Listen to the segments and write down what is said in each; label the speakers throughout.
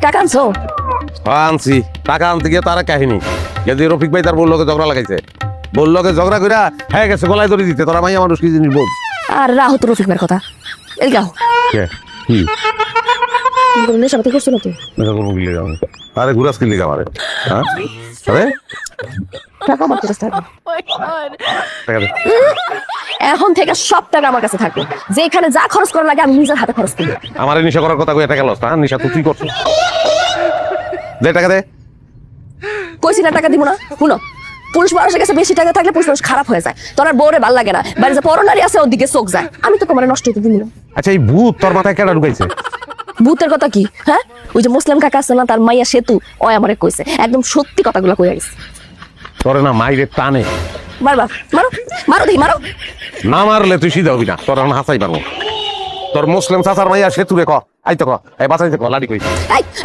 Speaker 1: টাকা আনছো?
Speaker 2: আনছি। টাকা আনতে গিয়ে তারা কাহিনী যদি রফিক ভাই তার বললোকে ঝগড়া লাগাইছে, বললোকে ঝগড়া কইরা হ্যাঁ গেছে গলায় ধরে দিতে। তোরা মাইয়া মানুষ কি জিনিস বোঝ?
Speaker 1: আর রাহু তো রফিক ভাইয়ের কথা। এই গাও
Speaker 2: কি
Speaker 1: নেশা পাতি করছো না তো?
Speaker 2: আরে ঘুরাস কিনলি আমারে? হ্যাঁ আরে
Speaker 1: টাকা আমার কাছে থাকবে।
Speaker 2: টাকা দে।
Speaker 1: এখন থেকে সব টাকা আমার কাছে থাকবে। যেখানে যা খরচ করা লাগে আমি নিজের হাতে খরচ করি।
Speaker 2: আমারে নিশা করার কথা কই টাকা লস না? নিশা তো তুই করছিস। দে টাকা দে।
Speaker 1: কইছি না টাকা দিব না? শুনো, পুরুষ মানুষের কাছে বেশি টাকা থাকলে পুরুষ মানুষ খারাপ হয়ে যায়। তোর আর বউরে ভাল লাগে না, বাড়ি যে পরনারী আছে ওদিকে চোখ যায়। আমি তো তোমার নষ্ট হতে দিব না।
Speaker 2: আচ্ছা এই ভূত তোর মাথায় কেডা ঢুকাইছে?
Speaker 1: ভূতের কথা কি? হ্যাঁ, ওই যে মুসলিম কাকা আছে না, তার মাইয়া সেতু, ওই আমারে কইছে। একদম সত্যি কথাগুলো কইয়া গেছে।
Speaker 2: তোরে না মাইরে টানে।
Speaker 1: মারবা, মারো মারো দেখি, মারো।
Speaker 2: না মারলে তুই সিধা হবি না। তোর এখন হাসাই পারবো। তোর মুসলিম চাচার মাইয়া সে তুরে ক আই তো ক এই বাঁচাইতে ক লাড়ি কই।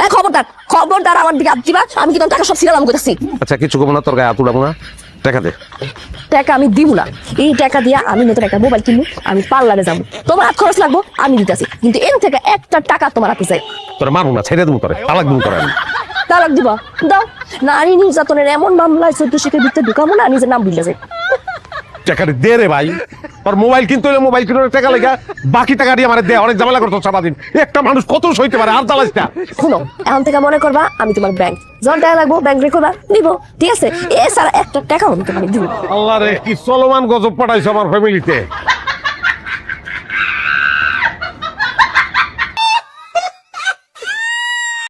Speaker 1: এই খবরদার, খবরদার আমার দিকে হাত দিবা। আমি কি তোমার টাকা সব ছিড়ালাম কইতাছি?
Speaker 2: আচ্ছা কিছু কব না, তোর গায়ে হাত উড়াবো না। টাকা দে।
Speaker 1: টাকা আমি দিব না। এই টাকা দিয়া আমি নতুন একটা মোবাইল কিনবো, আমি পার্লারে যাবো। তোমার হাত খরচ লাগবো আমি দিতেছি, কিন্তু এর থেকে একটা টাকা তোমার হাতে চাই।
Speaker 2: তোর মারবো না, ছেড়ে দেবো তোরে, তালাক দেবো তোরে আমি।
Speaker 1: তালাক দিবা? দাও। নারী নির্যাতনের এমন মামলায় 14 শিখের ভিতরে ঢুকাবো না, নিজের নাম ভুলে যাই।
Speaker 2: টাকা দে রে ভাই। তোর মোবাইল কিনতে হলে মোবাইল কিনার টাকা লেগা বাকি টাকা দিয়ে আমার দে। অনেক ঝামেলা করতো সারাদিন। একটা মানুষ কত সইতে পারে? আর জ্বালাইস না।
Speaker 1: শুনো, এখন থেকে মনে করবা আমি তোমার ব্যাংক, যখন টাকা লাগবো ব্যাংক রেখবা, দিব। ঠিক আছে? এছাড়া একটা টাকাও আমি তোমাকে দিব।
Speaker 2: আল্লাহ রে কি চলমান গজব পাঠাইছো আমার ফ্যামিলিতে।